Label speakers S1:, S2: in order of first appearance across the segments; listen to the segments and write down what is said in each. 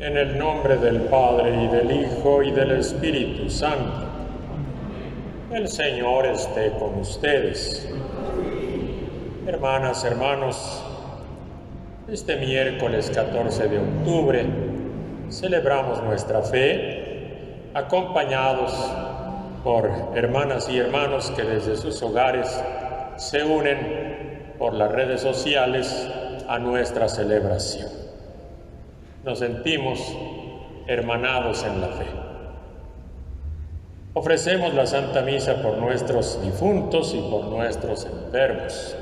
S1: En el nombre del Padre, y del Hijo, y del Espíritu Santo. El Señor esté con ustedes. Hermanas, hermanos, este miércoles 14 de octubre celebramos nuestra fe, acompañados por hermanas y hermanos que desde sus hogares se unen por las redes sociales a nuestra celebración. Nos sentimos hermanados en la fe. Ofrecemos la Santa Misa por nuestros difuntos y por nuestros enfermos.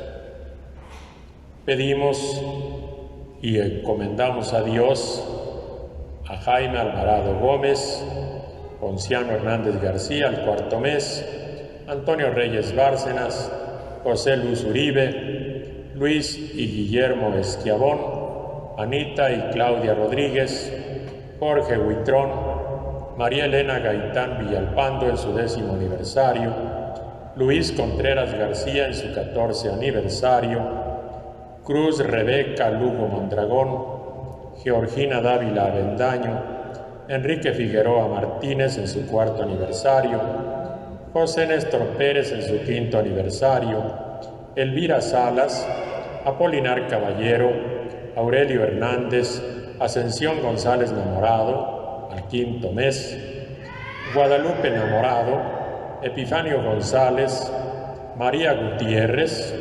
S1: Pedimos y encomendamos a Dios a Jaime Alvarado Gómez, Ponciano Hernández García, al cuarto mes, Antonio Reyes Bárcenas, José Luz Uribe, Luis y Guillermo Esquiabón, Anita y Claudia Rodríguez, Jorge Huitrón, María Elena Gaitán Villalpando en su 10º aniversario, Luis Contreras García en su 14 aniversario, Cruz Rebeca Lugo Mondragón, Georgina Dávila Avendaño, Enrique Figueroa Martínez en su 4º aniversario, José Néstor Pérez en su 5º aniversario, Elvira Salas, Apolinar Caballero, Aurelio Hernández, Ascensión González Namorado, al 5º mes, Guadalupe Namorado, Epifanio González, María Gutiérrez,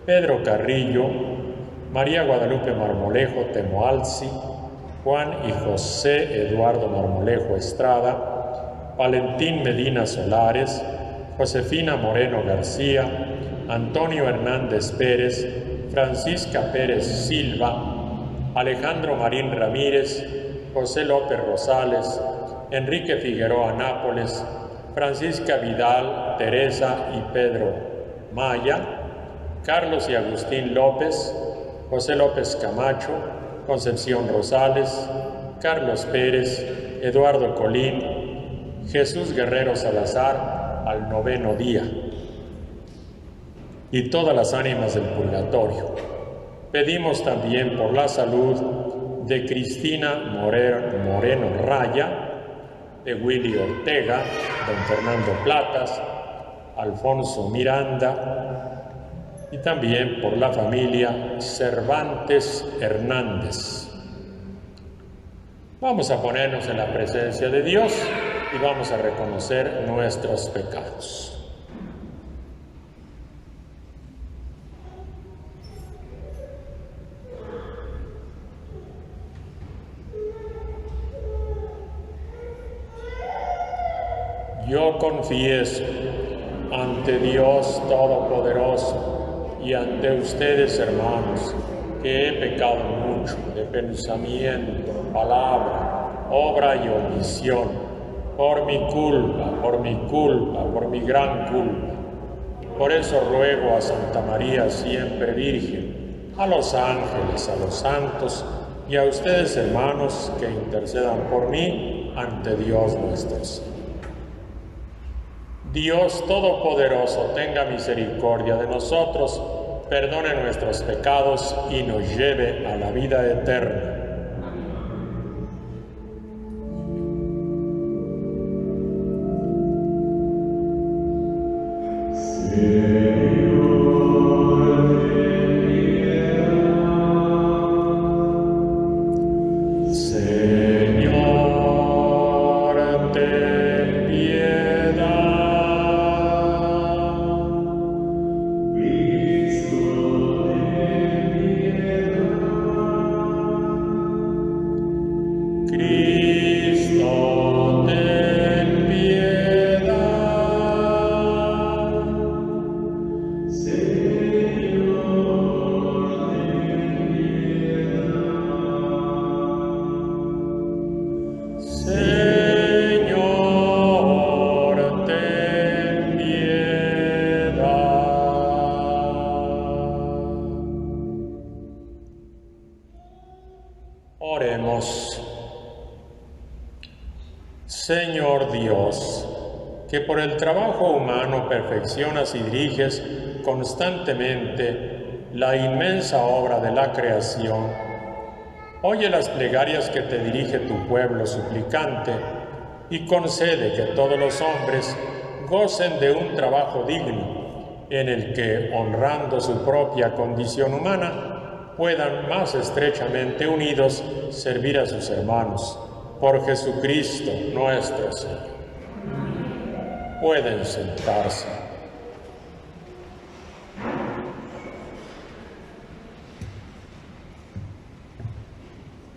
S1: Pedro Carrillo, María Guadalupe Marmolejo Temoalzi, Juan y José Eduardo Marmolejo Estrada, Valentín Medina Solares, Josefina Moreno García, Antonio Hernández Pérez, Francisca Pérez Silva, Alejandro Marín Ramírez, José López Rosales, Enrique Figueroa Nápoles, Francisca Vidal, Teresa y Pedro Maya, Carlos y Agustín López, José López Camacho, Concepción Rosales, Carlos Pérez, Eduardo Colín, Jesús Guerrero Salazar, al 9º día, y todas las ánimas del purgatorio. Pedimos también por la salud de Cristina Moreno Raya, de Willy Ortega, don Fernando Platas, Alfonso Miranda, y también por la familia Cervantes Hernández. Vamos a ponernos en la presencia de Dios y vamos a reconocer nuestros pecados. Yo confieso ante Dios Todopoderoso y ante ustedes, hermanos, que he pecado mucho de pensamiento, palabra, obra y omisión, por mi culpa, por mi gran culpa. Por eso ruego a Santa María siempre Virgen, a los ángeles, a los santos y a ustedes, hermanos, que intercedan por mí ante Dios nuestro Señor. Dios Todopoderoso tenga misericordia de nosotros, perdone nuestros pecados y nos lleve a la vida eterna. Oremos. Señor Dios, que por el trabajo humano perfeccionas y diriges constantemente la inmensa obra de la creación, Oye las plegarias que te dirige tu pueblo suplicante y concede que todos los hombres gocen de un trabajo digno en el que, honrando su propia condición humana, puedan más estrechamente unidos servir a sus hermanos. Por Jesucristo nuestro Señor. Pueden sentarse.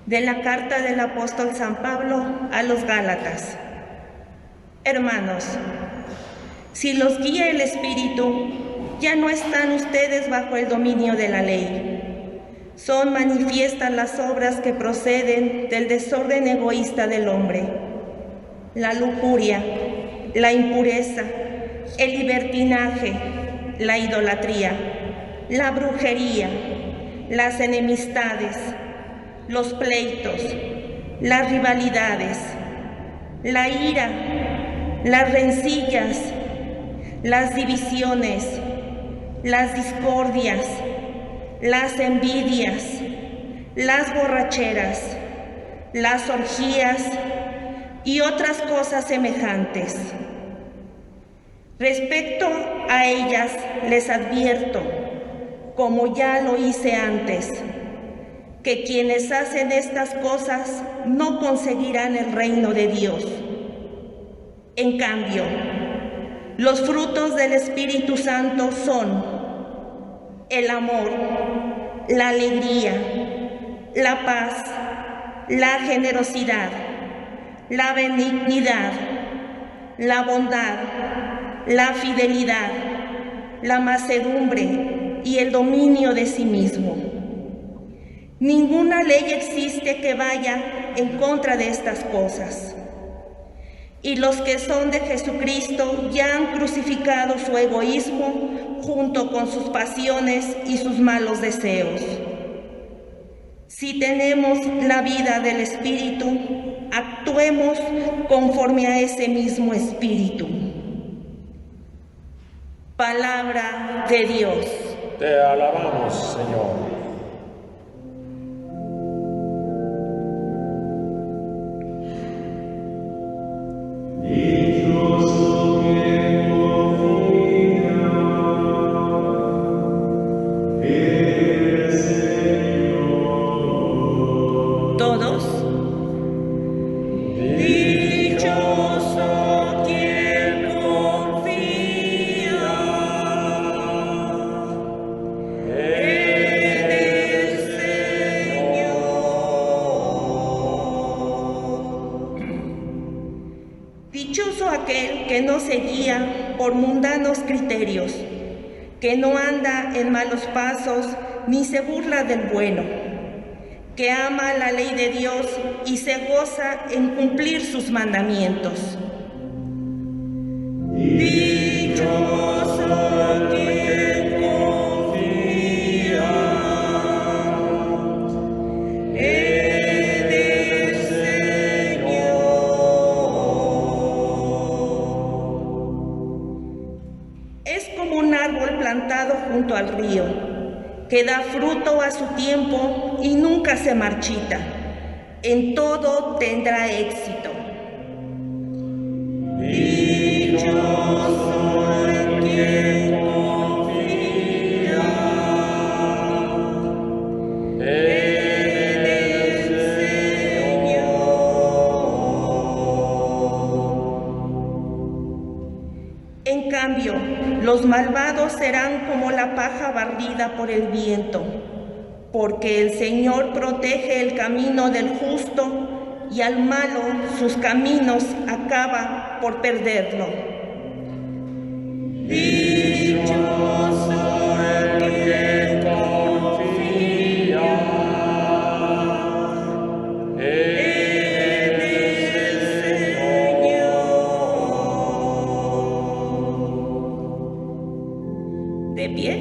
S2: De la carta del apóstol San Pablo a los Gálatas. Hermanos, si los guía el Espíritu, ya no están ustedes bajo el dominio de la ley. Son manifiestas las obras que proceden del desorden egoísta del hombre: la lujuria, la impureza, el libertinaje, la idolatría, la brujería, las enemistades, los pleitos, las rivalidades, la ira, las rencillas, las divisiones, las discordias, las envidias, las borracheras, las orgías y otras cosas semejantes. Respecto a ellas les advierto, como ya lo hice antes, que quienes hacen estas cosas no conseguirán el reino de Dios. En cambio, los frutos del Espíritu Santo son el amor, la alegría, la paz, la generosidad, la benignidad, la bondad, la fidelidad, la mansedumbre y el dominio de sí mismo. Ninguna ley existe que vaya en contra de estas cosas. Y los que son de Jesucristo ya han crucificado su egoísmo junto con sus pasiones y sus malos deseos. Si tenemos la vida del Espíritu, actuemos conforme a ese mismo Espíritu. Palabra de Dios.
S1: Te alabamos, Señor.
S2: Dichoso aquel que no se guía por mundanos criterios, que no anda en malos pasos ni se burla del bueno, que ama la ley de Dios y se goza en cumplir sus mandamientos. Dichoso quien confía en el Señor. Es como un árbol plantado junto al río, que da fruto a su tiempo y nunca se marchita. En todo tendrá éxito. Dichoso el quien confía en el Señor. En cambio, los malvados serán como la paja barrida por el viento, porque el Señor protege el camino del justo y al malo sus caminos acaba por perderlo. Dichoso el que confía en el Señor. De pie.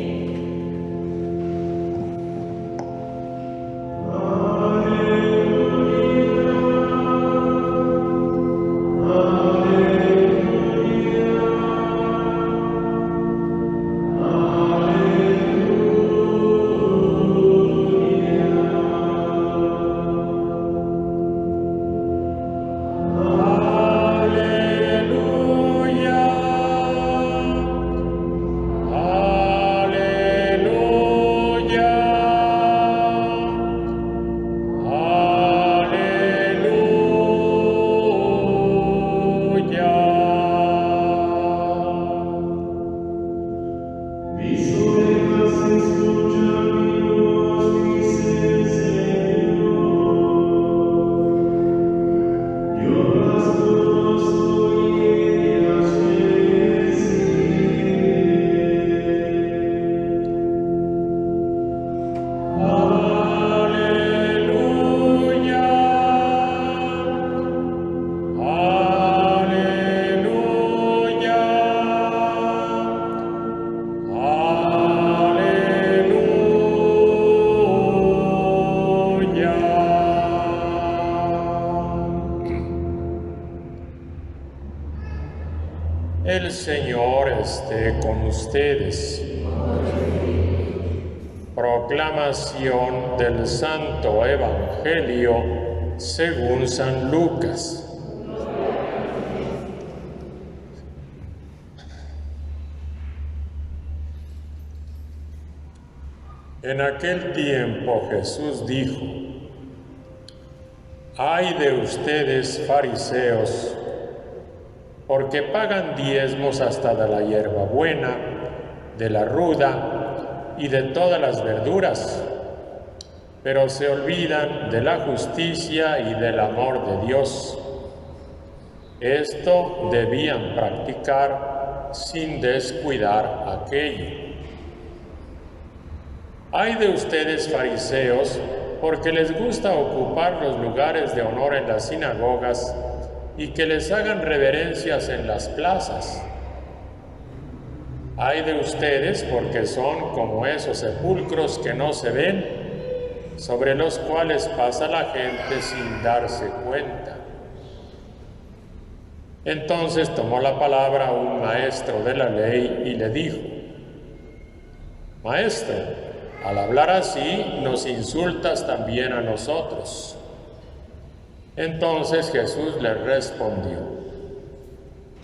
S1: Señor esté con ustedes. Proclamación del Santo Evangelio según San Lucas. En aquel tiempo Jesús dijo: «Ay de ustedes, fariseos, porque pagan diezmos hasta de la hierbabuena, de la ruda y de todas las verduras, pero se olvidan de la justicia y del amor de Dios. Esto debían practicar sin descuidar aquello. Ay de ustedes, fariseos, porque les gusta ocupar los lugares de honor en las sinagogas y que les hagan reverencias en las plazas. Ay de ustedes, porque son como esos sepulcros que no se ven, sobre los cuales pasa la gente sin darse cuenta». Entonces tomó la palabra un maestro de la ley y le dijo: «Maestro, al hablar así nos insultas también a nosotros». Entonces Jesús les respondió: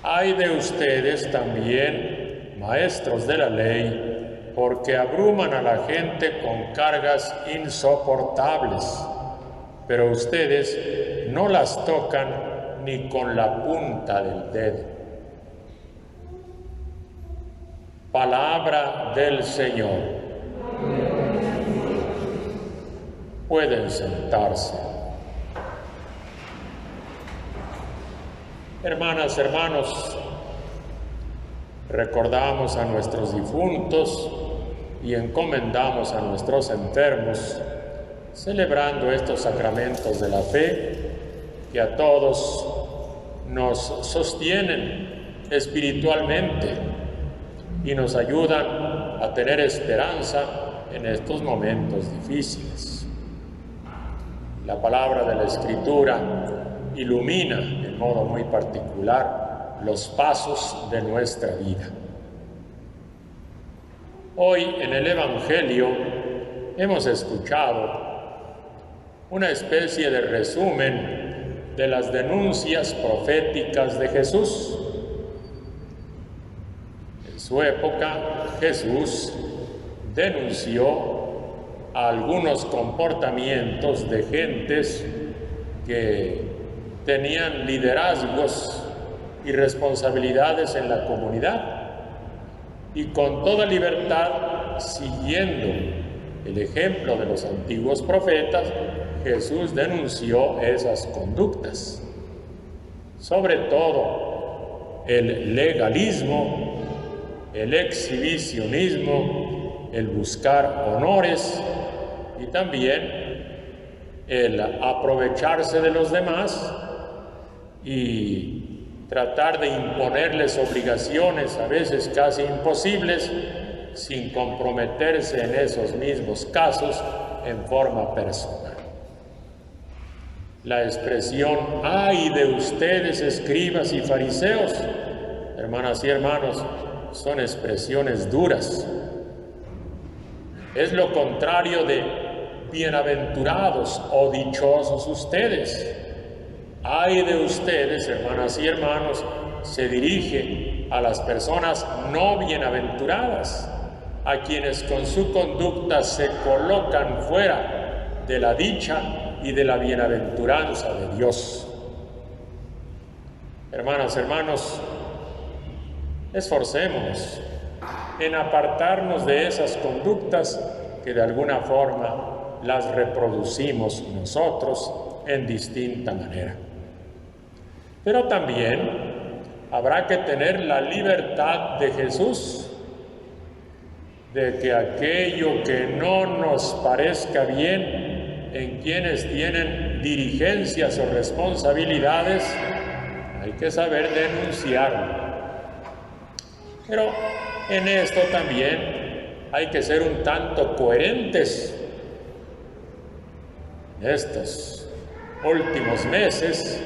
S1: «Ay de ustedes también, maestros de la ley, porque abruman a la gente con cargas insoportables, pero ustedes no las tocan ni con la punta del dedo». Palabra del Señor. Pueden sentarse. Hermanas, hermanos, recordamos a nuestros difuntos y encomendamos a nuestros enfermos, celebrando estos sacramentos de la fe que a todos nos sostienen espiritualmente y nos ayudan a tener esperanza en estos momentos difíciles. La palabra de la Escritura ilumina de modo muy particular los pasos de nuestra vida. Hoy en el Evangelio hemos escuchado una especie de resumen de las denuncias proféticas de Jesús. En su época, Jesús denunció a algunos comportamientos de gentes que tenían liderazgos y responsabilidades en la comunidad, y con toda libertad, siguiendo el ejemplo de los antiguos profetas, Jesús denunció esas conductas, sobre todo el legalismo, el exhibicionismo, el buscar honores y también el aprovecharse de los demás y tratar de imponerles obligaciones a veces casi imposibles sin comprometerse en esos mismos casos en forma personal. La expresión «ay de ustedes, escribas y fariseos», hermanas y hermanos, son expresiones duras. Es lo contrario de bienaventurados o dichosos ustedes. Ay de ustedes, hermanas y hermanos, se dirige a las personas no bienaventuradas, a quienes con su conducta se colocan fuera de la dicha y de la bienaventuranza de Dios. Hermanas, hermanos, esforcémonos en apartarnos de esas conductas que de alguna forma las reproducimos nosotros en distinta manera. Pero también habrá que tener la libertad de Jesús, de que aquello que no nos parezca bien en quienes tienen dirigencias o responsabilidades, hay que saber denunciarlo. Pero en esto también hay que ser un tanto coherentes. En estos últimos meses,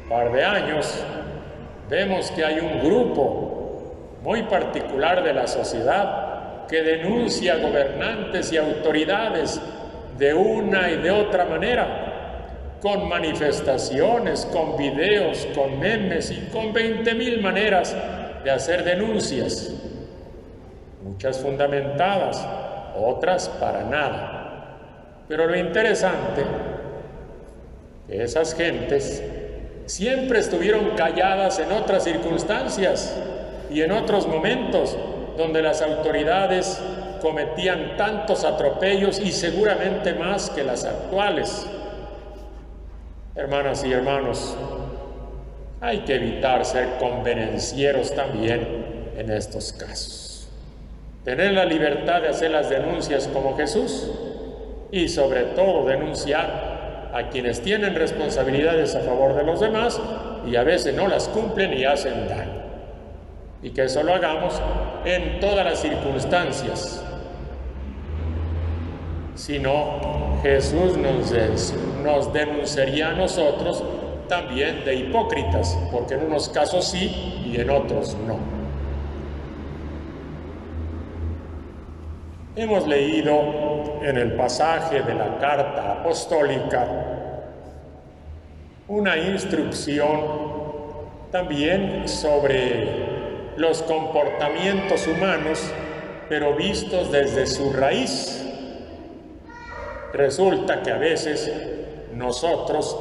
S1: par de años, vemos que hay un grupo muy particular de la sociedad, que denuncia a gobernantes y autoridades de una y de otra manera, con manifestaciones, con videos, con memes y con 20,000 maneras de hacer denuncias, muchas fundamentadas, otras para nada. Pero lo interesante es que esas gentes siempre estuvieron calladas en otras circunstancias y en otros momentos donde las autoridades cometían tantos atropellos y seguramente más que las actuales. Hermanas y hermanos, hay que evitar ser convenencieros también en estos casos. Tener la libertad de hacer las denuncias como Jesús y sobre todo denunciar a quienes tienen responsabilidades a favor de los demás y a veces no las cumplen y hacen daño. Y que eso lo hagamos en todas las circunstancias. Si no, Jesús nos denunciaría a nosotros también de hipócritas, porque en unos casos sí y en otros no. Hemos leído en el pasaje de la carta apostólica una instrucción también sobre los comportamientos humanos, pero vistos desde su raíz. Resulta que a veces nosotros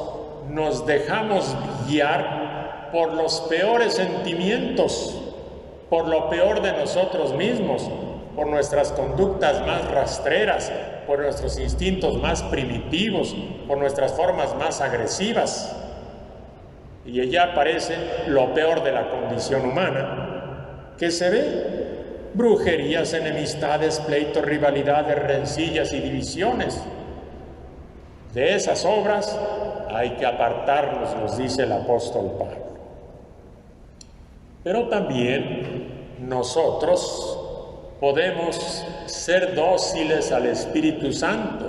S1: nos dejamos guiar por los peores sentimientos, por lo peor de nosotros mismos, por nuestras conductas más rastreras, por nuestros instintos más primitivos, por nuestras formas más agresivas. Y allá aparece lo peor de la condición humana, que se ve: brujerías, enemistades, pleitos, rivalidades, rencillas y divisiones. De esas obras hay que apartarnos, nos dice el apóstol Pablo. Pero también nosotros podemos ser dóciles al Espíritu Santo,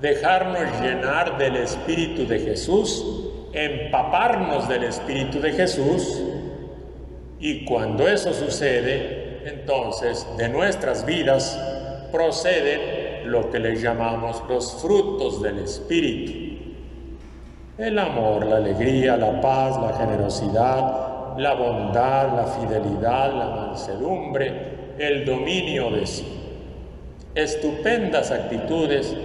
S1: dejarnos llenar del Espíritu de Jesús, empaparnos del Espíritu de Jesús, y cuando eso sucede, entonces de nuestras vidas proceden lo que les llamamos los frutos del Espíritu: el amor, la alegría, la paz, la generosidad, la bondad, la fidelidad, la mansedumbre, el dominio de sí. Estupendas actitudes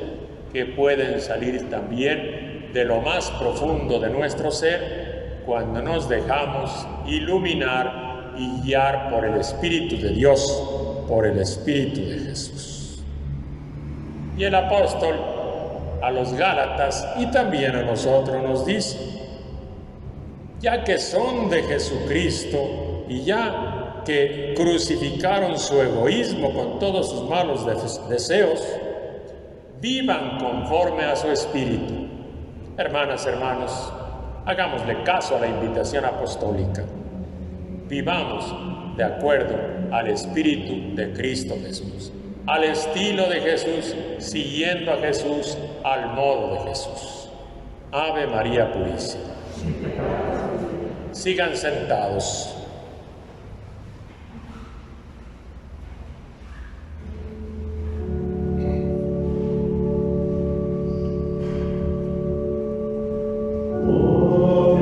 S1: que pueden salir también de lo más profundo de nuestro ser cuando nos dejamos iluminar y guiar por el Espíritu de Dios, por el Espíritu de Jesús. Y el apóstol a los Gálatas y también a nosotros nos dice: ya que son de Jesucristo y ya que crucificaron su egoísmo con todos sus malos deseos, vivan conforme a su espíritu. Hermanas, hermanos, hagámosle caso a la invitación apostólica. Vivamos de acuerdo al espíritu de Cristo Jesús, al estilo de Jesús, siguiendo a Jesús, al modo de Jesús. Ave María Purísima. Sigan sentados.
S3: Oh,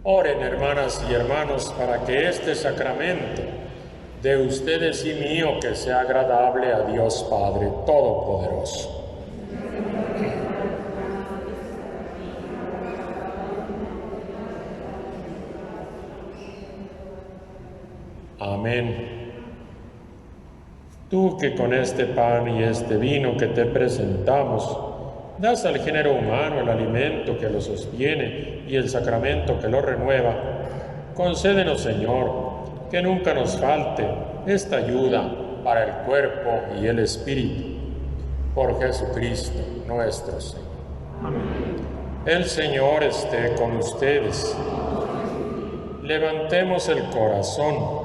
S1: Oren, hermanas y hermanos, para que este sacramento de ustedes y mío que sea agradable a Dios Padre Todopoderoso. Amén. Tú que con este pan y este vino que te presentamos, das al género humano el alimento que lo sostiene y el sacramento que lo renueva, concédenos, Señor, que nunca nos falte esta ayuda para el cuerpo y el espíritu. Por Jesucristo nuestro Señor. Amén. El Señor esté con ustedes. Levantemos el corazón.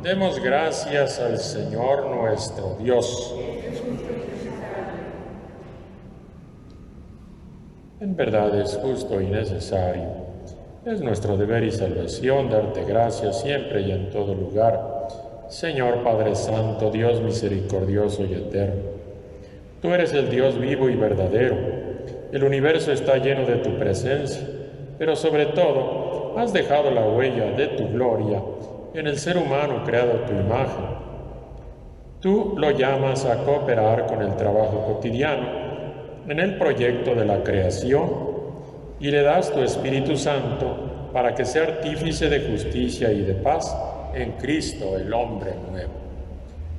S1: Demos gracias al Señor nuestro Dios. En verdad es justo y necesario. Es nuestro deber y salvación darte gracias siempre y en todo lugar. Señor Padre Santo, Dios misericordioso y eterno. Tú eres el Dios vivo y verdadero. El universo está lleno de tu presencia, pero sobre todo has dejado la huella de tu gloria en el ser humano creado a tu imagen. Tú lo llamas a cooperar con el trabajo cotidiano en el proyecto de la creación y le das tu Espíritu Santo para que sea artífice de justicia y de paz en Cristo, el hombre nuevo.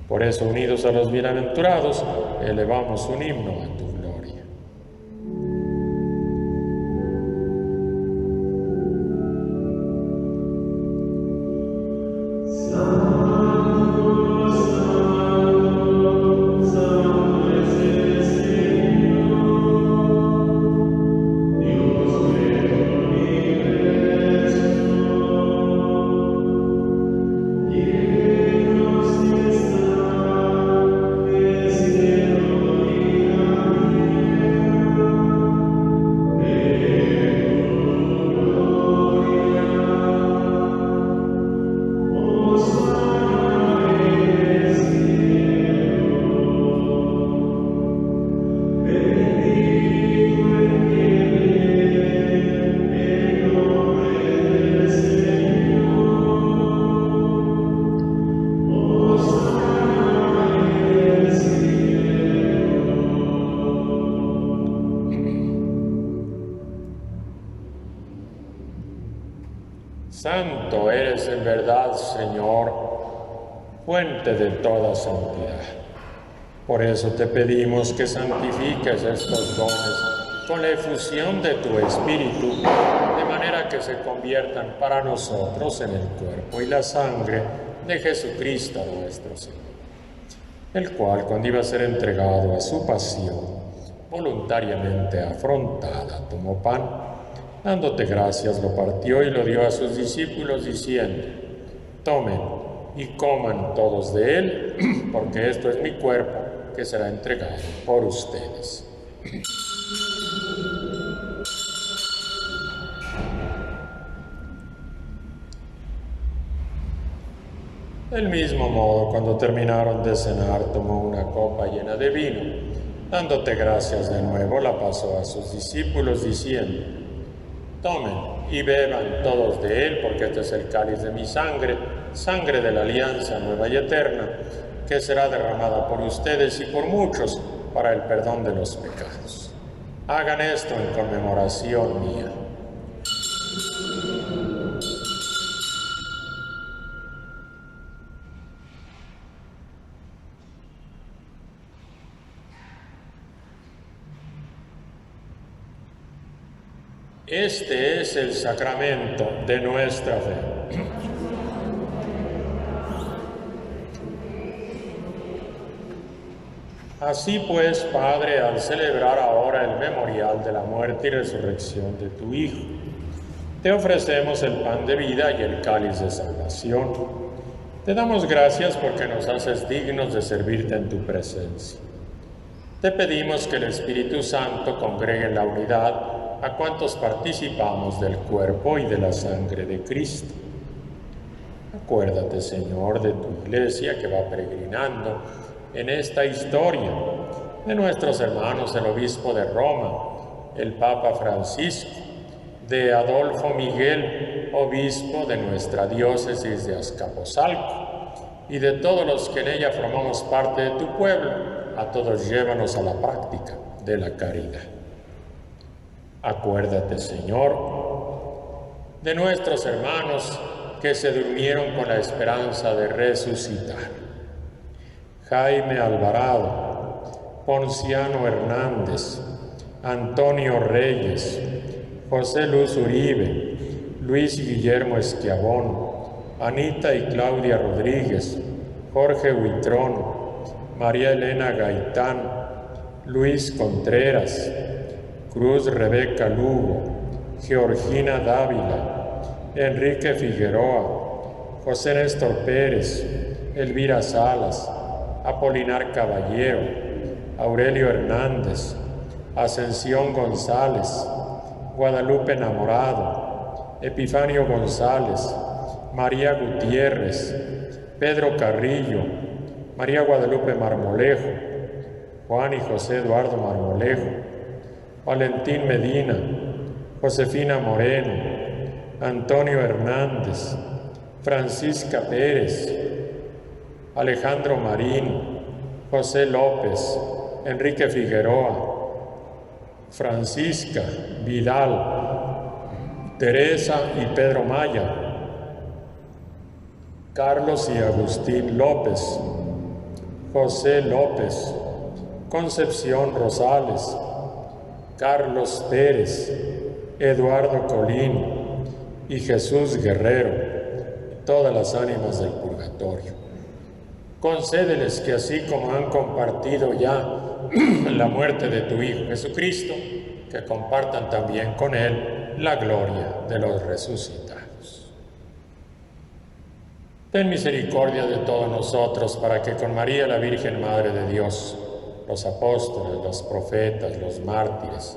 S1: Por eso, unidos a los bienaventurados, elevamos un himno a tu gloria. Santo eres en verdad, Señor, fuente de toda santidad. Por eso te pedimos que santifiques estos dones con la efusión de tu Espíritu, de manera que se conviertan para nosotros en el cuerpo y la sangre de Jesucristo nuestro Señor, el cual, cuando iba a ser entregado a su pasión, voluntariamente afrontada, tomó pan, dándote gracias, lo partió y lo dio a sus discípulos, diciendo: tomen y coman todos de él, porque esto es mi cuerpo, que será entregado por ustedes. Del mismo modo, cuando terminaron de cenar, tomó una copa llena de vino, dándote gracias de nuevo, la pasó a sus discípulos, diciendo: tomen y beban todos de él, porque este es el cáliz de mi sangre, sangre de la alianza nueva y eterna, que será derramada por ustedes y por muchos para el perdón de los pecados. Hagan esto en conmemoración mía. Este es el sacramento de nuestra fe. Así pues, Padre, al celebrar ahora el memorial de la muerte y resurrección de tu Hijo, te ofrecemos el pan de vida y el cáliz de salvación. Te damos gracias porque nos haces dignos de servirte en tu presencia. Te pedimos que el Espíritu Santo congregue en la unidad a cuantos participamos del cuerpo y de la sangre de Cristo. Acuérdate, Señor, de tu Iglesia que va peregrinando en esta historia, de nuestros hermanos el Obispo de Roma, el Papa Francisco, de Adolfo Miguel, obispo de nuestra diócesis de Azcapotzalco, y de todos los que en ella formamos parte de tu pueblo, a todos llévanos a la práctica de la caridad. Acuérdate, Señor, de nuestros hermanos que se durmieron con la esperanza de resucitar. Jaime Alvarado, Ponciano Hernández, Antonio Reyes, José Luz Uribe, Luis Guillermo Esquiabón, Anita y Claudia Rodríguez, Jorge Huitrón, María Elena Gaitán, Luis Contreras, Cruz Rebeca Lugo, Georgina Dávila, Enrique Figueroa, José Néstor Pérez, Elvira Salas, Apolinar Caballero, Aurelio Hernández, Ascensión González, Guadalupe Enamorado, Epifanio González, María Gutiérrez, Pedro Carrillo, María Guadalupe Marmolejo, Juan y José Eduardo Marmolejo, Valentín Medina, Josefina Moreno, Antonio Hernández, Francisca Pérez, Alejandro Marín, José López, Enrique Figueroa, Francisca Vidal, Teresa y Pedro Maya, Carlos y Agustín López, José López, Concepción Rosales, Carlos Pérez, Eduardo Colín y Jesús Guerrero, todas las ánimas del purgatorio. Concédeles que así como han compartido ya la muerte de tu Hijo Jesucristo, que compartan también con Él la gloria de los resucitados. Ten misericordia de todos nosotros, para que con María, la Virgen Madre de Dios, los apóstoles, los profetas, los mártires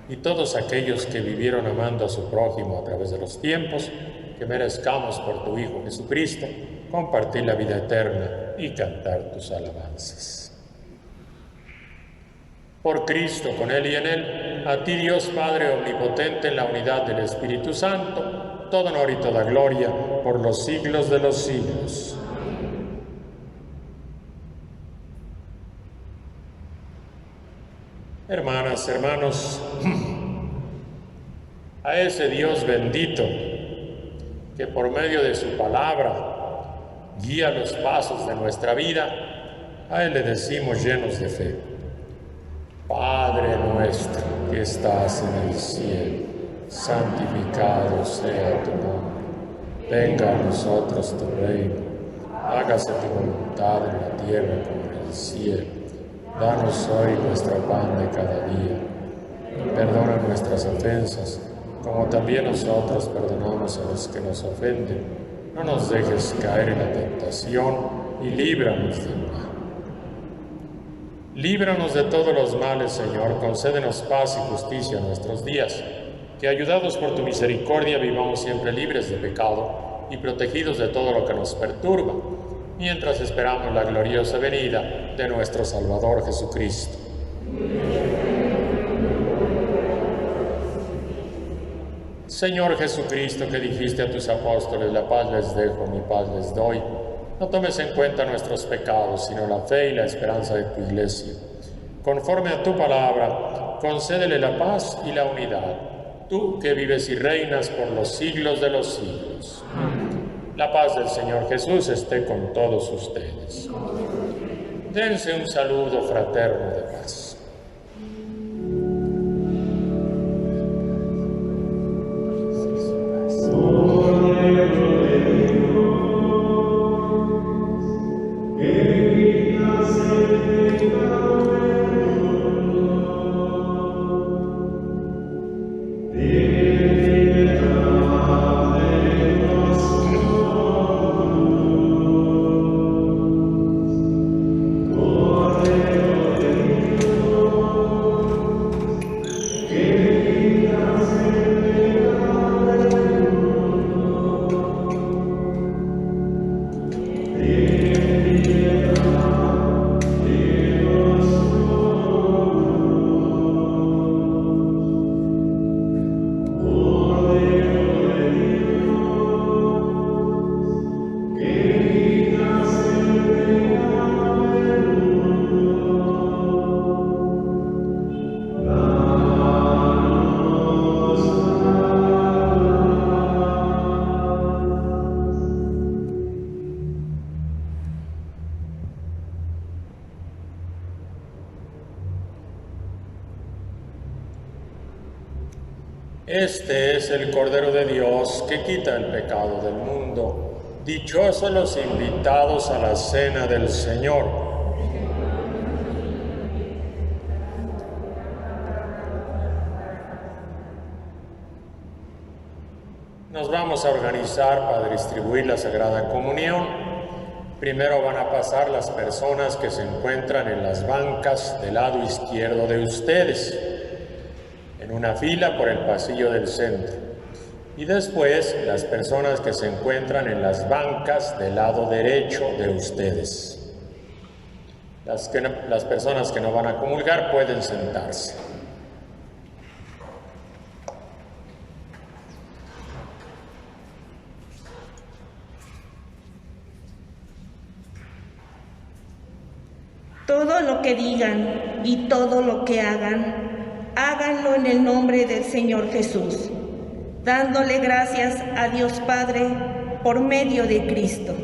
S1: y todos aquellos que vivieron amando a su prójimo a través de los tiempos, que merezcamos por tu Hijo Jesucristo compartir la vida eterna y cantar tus alabanzas. Por Cristo, con Él y en Él, a ti Dios Padre omnipotente, en la unidad del Espíritu Santo, todo honor y toda gloria por los siglos de los siglos. Hermanas, hermanos, a ese Dios bendito que por medio de su palabra guía los pasos de nuestra vida, a Él le decimos llenos de fe: Padre nuestro que estás en el cielo, santificado sea tu nombre. Venga a nosotros tu reino, hágase tu voluntad en la tierra como en el cielo. Danos hoy nuestro pan de cada día. Perdona nuestras ofensas, como también nosotros perdonamos a los que nos ofenden. No nos dejes caer en la tentación y líbranos del mal. Líbranos de todos los males, Señor, concédenos paz y justicia en nuestros días, que ayudados por tu misericordia vivamos siempre libres de pecado y protegidos de todo lo que nos perturba, mientras esperamos la gloriosa venida de nuestro Salvador Jesucristo. Señor Jesucristo, que dijiste a tus apóstoles: la paz les dejo, mi paz les doy, no tomes en cuenta nuestros pecados, sino la fe y la esperanza de tu Iglesia. Conforme a tu palabra, concédele la paz y la unidad, tú que vives y reinas por los siglos de los siglos. La paz del Señor Jesús esté con todos ustedes. Dense un saludo fraterno de paz. Este es el Cordero de Dios que quita el pecado del mundo. Dichosos los invitados a la cena del Señor. Nos vamos a organizar para distribuir la Sagrada Comunión. Primero van a pasar las personas que se encuentran en las bancas del lado izquierdo de ustedes, en una fila por el pasillo del centro. Y después las personas que se encuentran en las bancas del lado derecho de ustedes. Las personas que no van a comulgar pueden sentarse.
S2: Todo lo que digan y todo lo que hagan, háganlo en el nombre del Señor Jesús, dándole gracias a Dios Padre por medio de Cristo.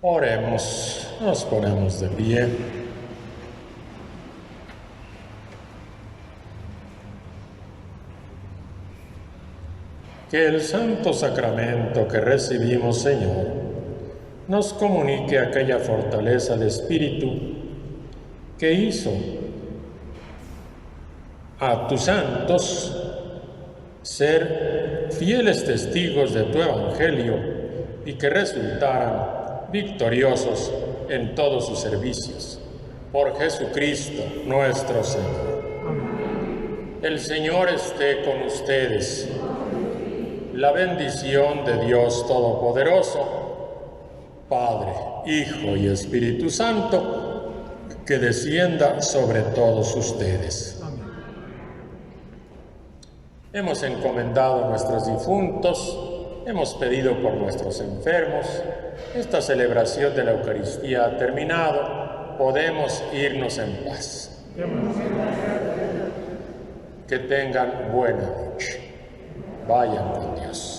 S1: Oremos, nos ponemos de pie. Que el santo sacramento que recibimos, Señor, nos comunique aquella fortaleza de espíritu que hizo a tus santos ser fieles testigos de tu evangelio y que resultaran victoriosos en todos sus servicios. Por Jesucristo nuestro Señor. Amén. El Señor esté con ustedes. La bendición de Dios Todopoderoso, Padre, Hijo y Espíritu Santo, que descienda sobre todos ustedes. Amén. Hemos encomendado a nuestros difuntos, hemos pedido por nuestros enfermos. Esta celebración de la Eucaristía ha terminado. Podemos irnos en paz. Que tengan buena noche. Vayan con Dios.